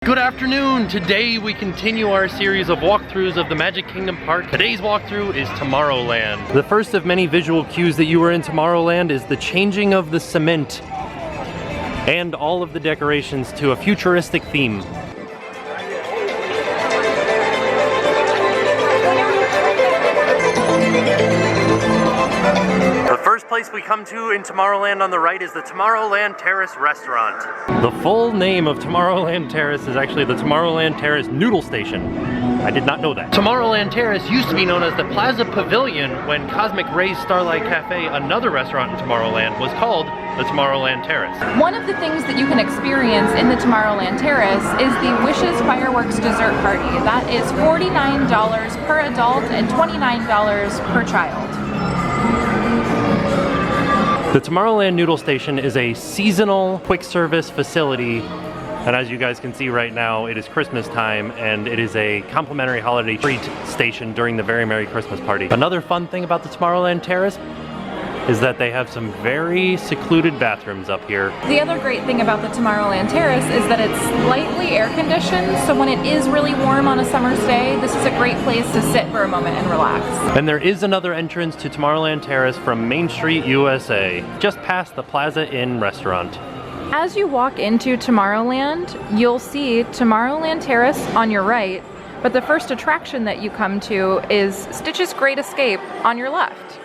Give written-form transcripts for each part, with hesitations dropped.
Good afternoon! Today we continue our series of walkthroughs of the Magic Kingdom Park. Today's walkthrough is Tomorrowland. The first of many visual cues that you were in Tomorrowland is the changing of the cement and all of the decorations to a futuristic theme. The first place we come to in Tomorrowland on the right is the Tomorrowland Terrace restaurant. The full name of Tomorrowland Terrace is actually the Tomorrowland Terrace Noodle Station. I did not know that. Tomorrowland Terrace used to be known as the Plaza Pavilion when Cosmic Ray's Starlight Cafe, another restaurant in Tomorrowland, was called the Tomorrowland Terrace. One of the things that you can experience in the Tomorrowland Terrace is the Wishes Fireworks Dessert Party. That is $49 per adult and $29 per child. The Tomorrowland Noodle Station is a seasonal quick service facility, and as you guys can see right now, it is Christmas time and it is a complimentary holiday treat station during the Very Merry Christmas Party. Another fun thing about the Tomorrowland Terrace is that they have some very secluded bathrooms up here. The other great thing about the Tomorrowland Terrace is that it's slightly air conditioned, so when it is really warm on a summer's day, this is a great place to sit for a moment and relax. And there is another entrance to Tomorrowland Terrace from Main Street, USA, just past the Plaza Inn restaurant. As you walk into Tomorrowland, you'll see Tomorrowland Terrace on your right, but the first attraction that you come to is Stitch's Great Escape on your left.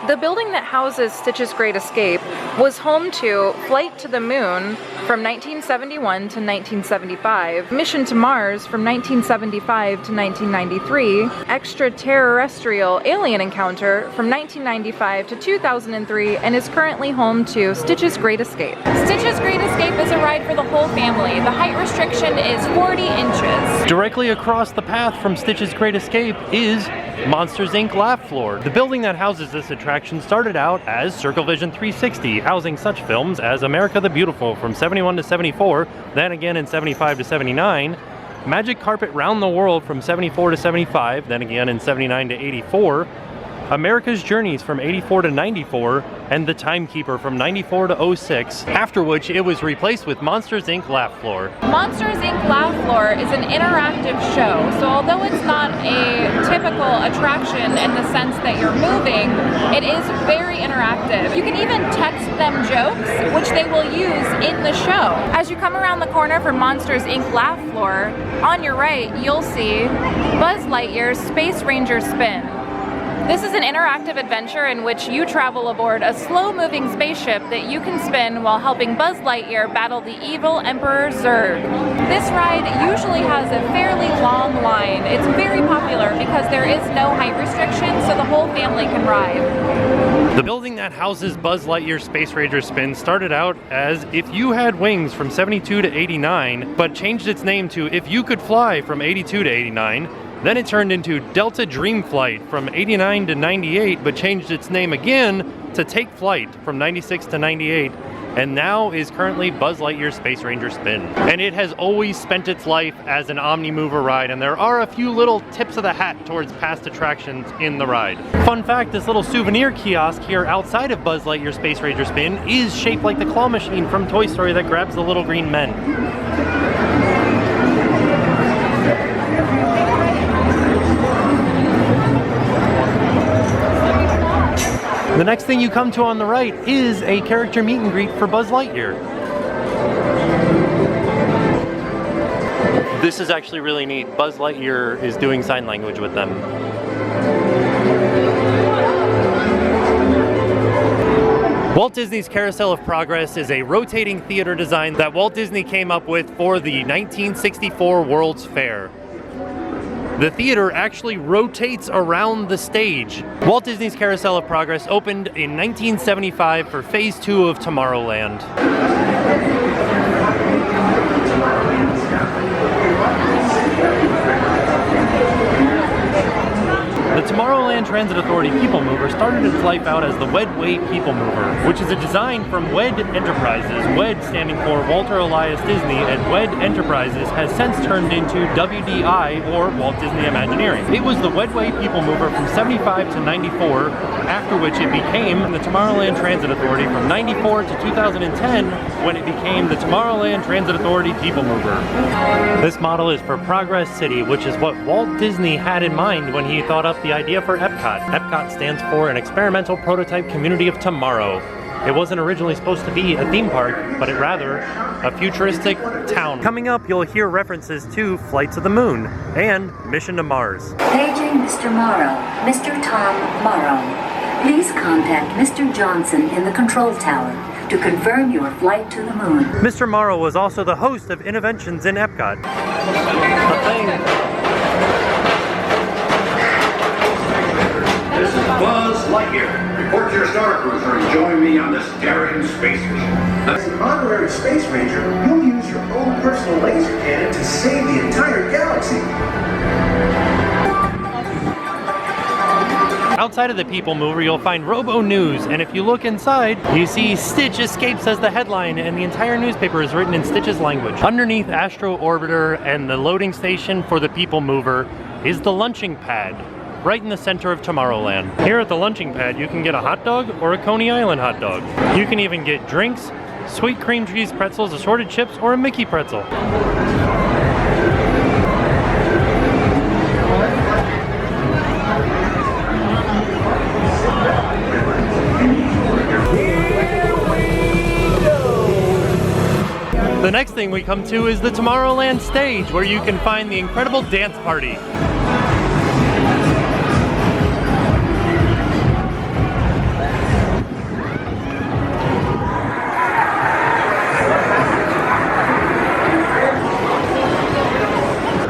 The building that houses Stitch's Great Escape was home to Flight to the Moon from 1971 to 1975, Mission to Mars from 1975 to 1993, Extraterrestrial Alien Encounter from 1995 to 2003, and is currently home to Stitch's Great Escape. Stitch's Great Escape is a ride for the whole family. The height restriction is 40 inches. Directly across the path from Stitch's Great Escape is Monsters, Inc. Laugh Floor. The building that houses this attraction started out as Circle Vision 360, housing such films as America the Beautiful from 71 to 74, then again in 75 to 79, Magic Carpet Round the World from 74 to 75, then again in 79 to 84, America's Journeys from 84 to 94, and The Timekeeper from 94 to 06, after which it was replaced with Monsters, Inc. Laugh Floor. Monsters, Inc. Laugh Floor is an interactive show, so although it's not a typical attraction in the sense that you're moving, it is very interactive. You can even text them jokes, which they will use in the show. As you come around the corner from Monsters, Inc. Laugh Floor, on your right, you'll see Buzz Lightyear's Space Ranger Spin. This is an interactive adventure in which you travel aboard a slow-moving spaceship that you can spin while helping Buzz Lightyear battle the evil Emperor Zurg. This ride usually has a fairly long line. It's very popular because there is no height restriction, so the whole family can ride. The building that houses Buzz Lightyear's Space Ranger Spin started out as If You Had Wings from 72 to 89, but changed its name to If You Could Fly from 82 to 89. Then it turned into Delta Dream Flight from 89 to 98, but changed its name again to Take Flight from 96 to 98, and now is currently Buzz Lightyear Space Ranger Spin. And it has always spent its life as an Omnimover ride, and there are a few little tips of the hat towards past attractions in the ride. Fun fact, this little souvenir kiosk here outside of Buzz Lightyear Space Ranger Spin is shaped like the claw machine from Toy Story that grabs the little green men. The next thing you come to on the right is a character meet and greet for Buzz Lightyear. This is actually really neat. Buzz Lightyear is doing sign language with them. Walt Disney's Carousel of Progress is a rotating theater design that Walt Disney came up with for the 1964 World's Fair. The theater actually rotates around the stage. Walt Disney's Carousel of Progress opened in 1975 for Phase 2 of Tomorrowland. The Tomorrowland Transit Authority People Mover started its life out as the Wedway People Mover, which is a design from WED Enterprises, WED standing for Walter Elias Disney, and WED Enterprises has since turned into WDI, or Walt Disney Imagineering. It was the Wedway People Mover from 75 to 94, after which it became the Tomorrowland Transit Authority from 94 to 2010, when it became the Tomorrowland Transit Authority People Mover. This model is for Progress City, which is what Walt Disney had in mind when he thought up the idea for Epcot. Epcot stands for an experimental prototype community of tomorrow. It wasn't originally supposed to be a theme park, but it rather a futuristic town. Coming up, you'll hear references to Flight to the Moon and Mission to Mars. Paging Mr. Morrow, Mr. Tom Morrow. Please contact Mr. Johnson in the control tower to confirm your flight to the moon. Mr. Morrow was also the host of Interventions in Epcot. This is Buzz Lightyear. Report to your Star Cruiser and join me on this daring space mission. As an honorary space ranger, you'll use your own personal laser cannon to save the entire galaxy. Outside of the People Mover, you'll find Robo News, and if you look inside, you see Stitch escapes as the headline, and the entire newspaper is written in Stitch's language. Underneath Astro Orbiter and the loading station for the People Mover is the lunching pad, right in the center of Tomorrowland. Here at the lunching pad, you can get a hot dog or a Coney Island hot dog. You can even get drinks, sweet cream cheese pretzels, assorted chips, or a Mickey pretzel. The next thing we come to is the Tomorrowland stage, where you can find the incredible dance party.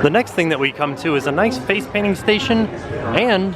The next thing that we come to is a nice face painting station and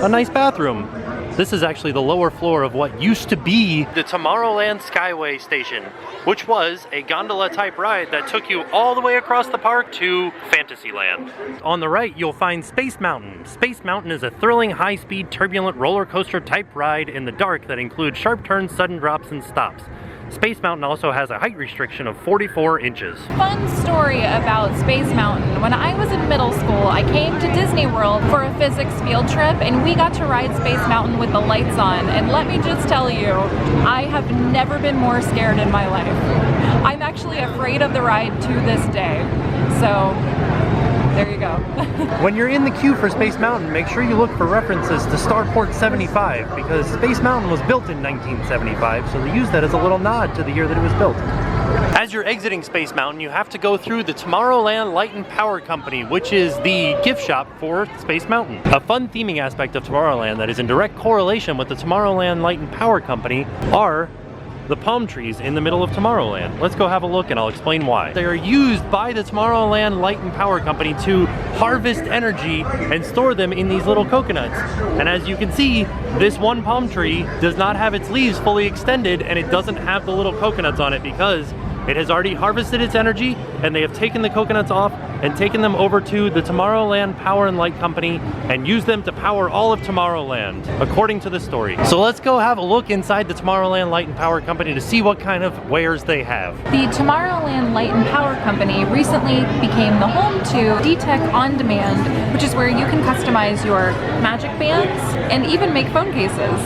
a nice bathroom. This is actually the lower floor of what used to be the Tomorrowland Skyway station, which was a gondola type ride that took you all the way across the park to Fantasyland. On the right, you'll find Space Mountain. Space Mountain is a thrilling, high-speed, turbulent roller coaster type ride in the dark that includes sharp turns, sudden drops, and stops. Space Mountain also has a height restriction of 44 inches. Fun story about Space Mountain. When I was in middle school, I came to Disney World for a physics field trip, and we got to ride Space Mountain with the lights on. And let me just tell you, I have never been more scared in my life. I'm actually afraid of the ride to this day. So there you go. When you're in the queue for Space Mountain, make sure you look for references to Starport 75, because Space Mountain was built in 1975, so they use that as a little nod to the year that it was built. As you're exiting Space Mountain, you have to go through the Tomorrowland Lighten Power Company, which is the gift shop for Space Mountain. A fun theming aspect of Tomorrowland that is in direct correlation with the Tomorrowland Lighten Power Company are the palm trees in the middle of Tomorrowland. Let's go have a look and I'll explain why. They are used by the Tomorrowland Lighten Power Company to harvest energy and store them in these little coconuts. And as you can see, this one palm tree does not have its leaves fully extended, and it doesn't have the little coconuts on it because it has already harvested its energy, and they have taken the coconuts off and taken them over to the Tomorrowland Power and Light Company and used them to power all of Tomorrowland, according to the story. So let's go have a look inside the Tomorrowland Light and Power Company to see what kind of wares they have. The Tomorrowland Light and Power Company recently became the home to D-Tech On Demand, which is where you can customize your magic bands and even make phone cases.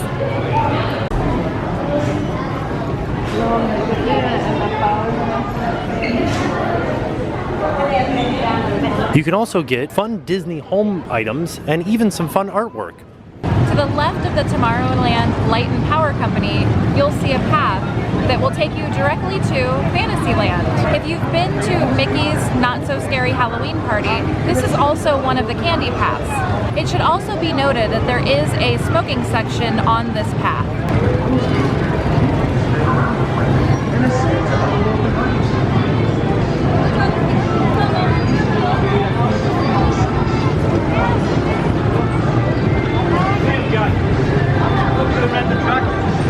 You can also get fun Disney home items and even some fun artwork. To the left of the Tomorrowland Light and Power Company, you'll see a path that will take you directly to Fantasyland. If you've been to Mickey's Not So Scary Halloween Party, this is also one of the candy paths. It should also be noted that there is a smoking section on this path.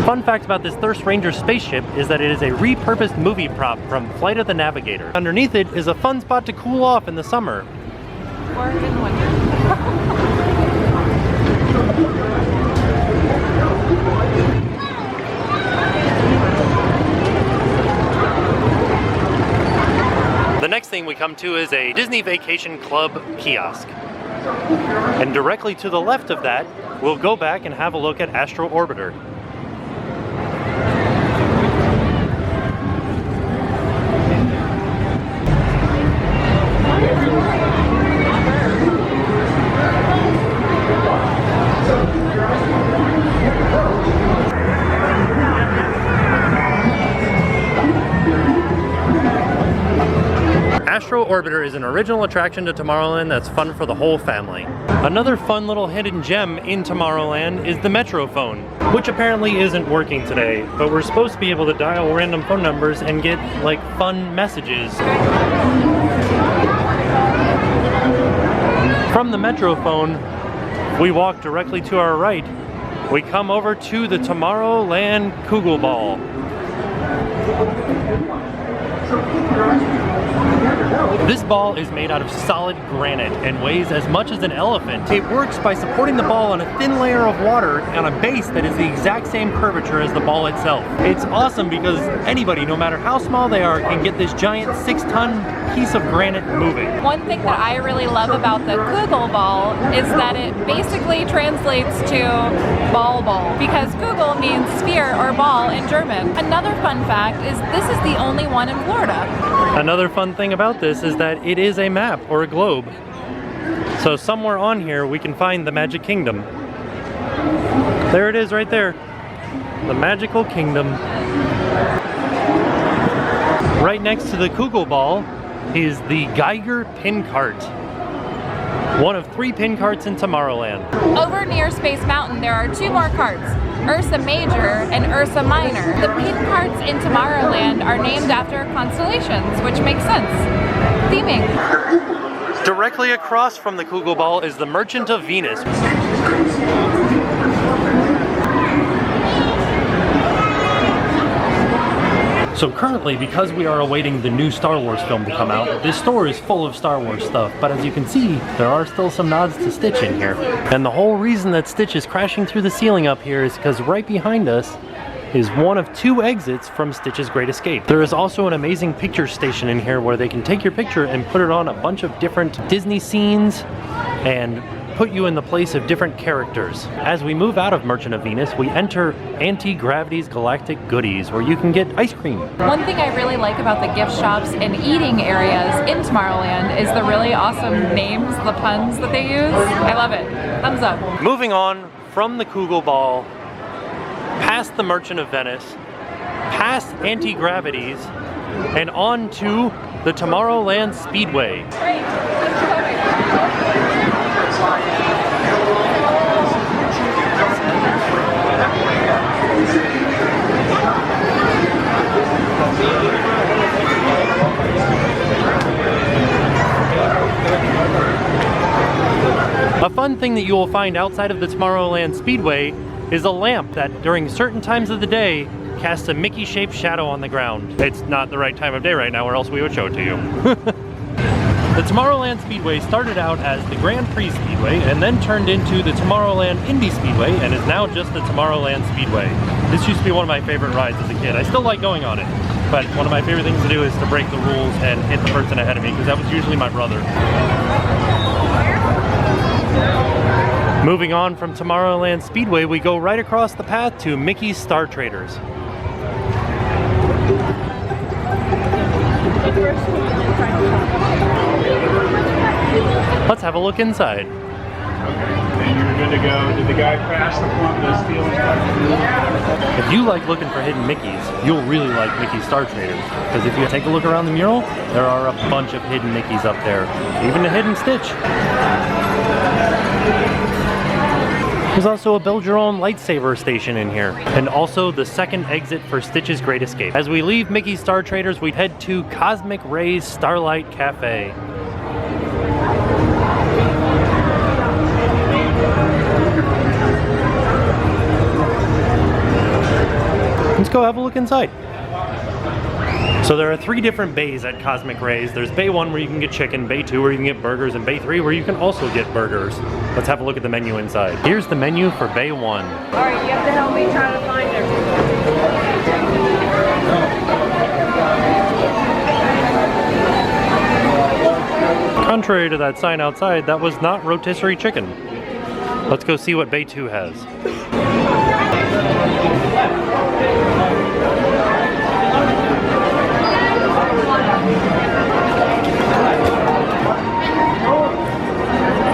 Fun fact about this Thirst Ranger spaceship is that it is a repurposed movie prop from Flight of the Navigator. Underneath it is a fun spot to cool off in the summer. Or in winter. The next thing we come to is a Disney Vacation Club kiosk. And directly to the left of that we'll go back and have a look at Astro Orbiter. Astro Orbiter is an original attraction to Tomorrowland that's fun for the whole family. Another fun little hidden gem in Tomorrowland is the Metro phone, which apparently isn't working today, but we're supposed to be able to dial random phone numbers and get like fun messages. From the Metro phone, we walk directly to our right. We come over to the Tomorrowland Kugelball. This ball is made out of solid granite and weighs as much as an elephant. It works by supporting the ball on a thin layer of water on a base that is the exact same curvature as the ball itself. It's awesome because anybody, no matter how small they are, can get this giant 6-ton piece of granite moving. One thing that I really love about the Kugel ball is that it basically translates to ball because Kugel means sphere or ball in German. Another fun fact is this is the only one in Florida. Another fun thing about this is that it is a map or a globe. So somewhere on here we can find the Magic Kingdom. There it is right there. The Magical Kingdom. Right next to the Kugel ball is the Geiger pin cart. One of 3 pin carts in Tomorrowland. Over near Space Mountain there are 2 more carts, Ursa Major and Ursa Minor. The pin carts in Tomorrowland are named after constellations, which makes sense. Theming. Directly across from the Kugel ball is the Merchant of Venus. So currently, because we are awaiting the new Star Wars film to come out, this store is full of Star Wars stuff, but as you can see, there are still some nods to Stitch in here. And the whole reason that Stitch is crashing through the ceiling up here is because right behind us is one of 2 exits from Stitch's Great Escape. There is also an amazing picture station in here where they can take your picture and put it on a bunch of different Disney scenes and put you in the place of different characters. As we move out of Merchant of Venus, we enter Anti-Gravity's Galactic Goodies, where you can get ice cream. One thing I really like about the gift shops and eating areas in Tomorrowland is the really awesome names, the puns that they use. I love it. Thumbs up. Moving on from the Kugel ball, past the Merchant of Venice, past Anti-Gravity's, and on to the Tomorrowland Speedway. A fun thing that you will find outside of the Tomorrowland Speedway is a lamp that during certain times of the day casts a Mickey-shaped shadow on the ground. It's not the right time of day right now, or else we would show it to you. The Tomorrowland Speedway started out as the Grand Prix Speedway and then turned into the Tomorrowland Indy Speedway and is now just the Tomorrowland Speedway. This used to be one of my favorite rides as a kid. I still like going on it, but one of my favorite things to do is to break the rules and hit the person ahead of me, because that was usually my brother. Moving on from Tomorrowland Speedway, we go right across the path to Mickey's Star Traders. Let's have a look inside. And you're good to go. Did the guy crash the steel instructor? If you like looking for hidden Mickeys, you'll really like Mickey's Star Traders. Because if you take a look around the mural, there are a bunch of hidden Mickeys up there. Even a hidden Stitch. There's also a build your own lightsaber station in here. And also the second exit for Stitch's Great Escape. As we leave Mickey's Star Traders, we head to Cosmic Ray's Starlight Cafe. Let's go have a look inside. So there are 3 different bays at Cosmic Ray's. There's Bay 1 where you can get chicken, Bay 2 where you can get burgers, and Bay 3 where you can also get burgers. Let's have a look at the menu inside. Here's the menu for Bay 1. All right, you have to help me try to find everything. Contrary to that sign outside, that was not rotisserie chicken. Let's go see what Bay 2 has.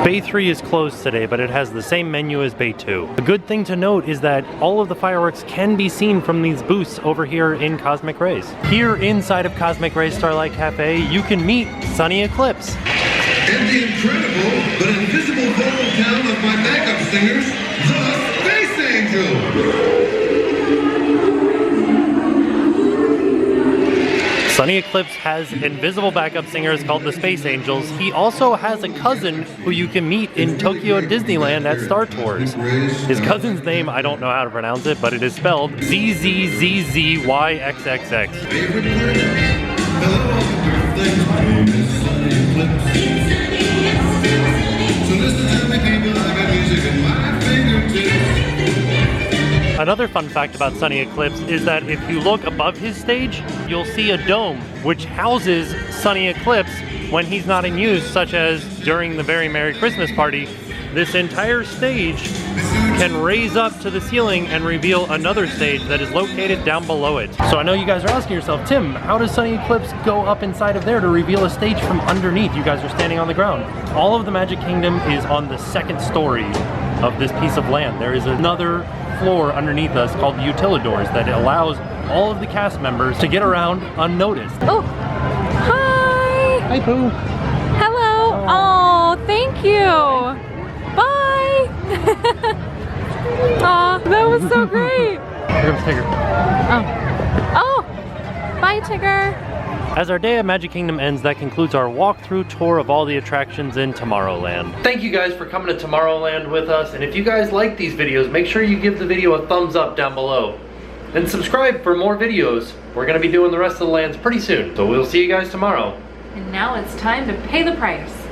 Bay 3 is closed today, but it has the same menu as Bay 2. A good thing to note is that all of the fireworks can be seen from these booths over here in Cosmic Rays. Here inside of Cosmic Rays Starlight Cafe, you can meet Sunny Eclipse. And the incredible but invisible vocal count of my backup singers, the Space Angel! Sunny Eclipse has invisible backup singers called the Space Angels. He also has a cousin who you can meet in Tokyo Disneyland at Star Tours. His cousin's name, I don't know how to pronounce it, but it is spelled ZZZZYXXX. Another fun fact about Sunny Eclipse is that if you look above his stage, you'll see a dome which houses Sunny Eclipse when he's not in use, such as during the Very Merry Christmas Party. This entire stage can raise up to the ceiling and reveal another stage that is located down below it. So I know you guys are asking yourself, Tim, how does Sunny Eclipse go up inside of there to reveal a stage from underneath? You guys are standing on the ground. All of the Magic Kingdom is on the second story of this piece of land. There is another floor underneath us called the Utilidors that allows all of the cast members to get around unnoticed. Oh, hi! Hi, Pooh. Hello! Oh, thank you! Bye! Aw, that was so great! Here comes Tigger. Oh, bye Tigger! As our day at Magic Kingdom ends, that concludes our walkthrough tour of all the attractions in Tomorrowland. Thank you guys for coming to Tomorrowland with us, and if you guys like these videos, make sure you give the video a thumbs up down below. And subscribe for more videos. We're gonna be doing the rest of the lands pretty soon, so we'll see you guys tomorrow. And now it's time to pay the price.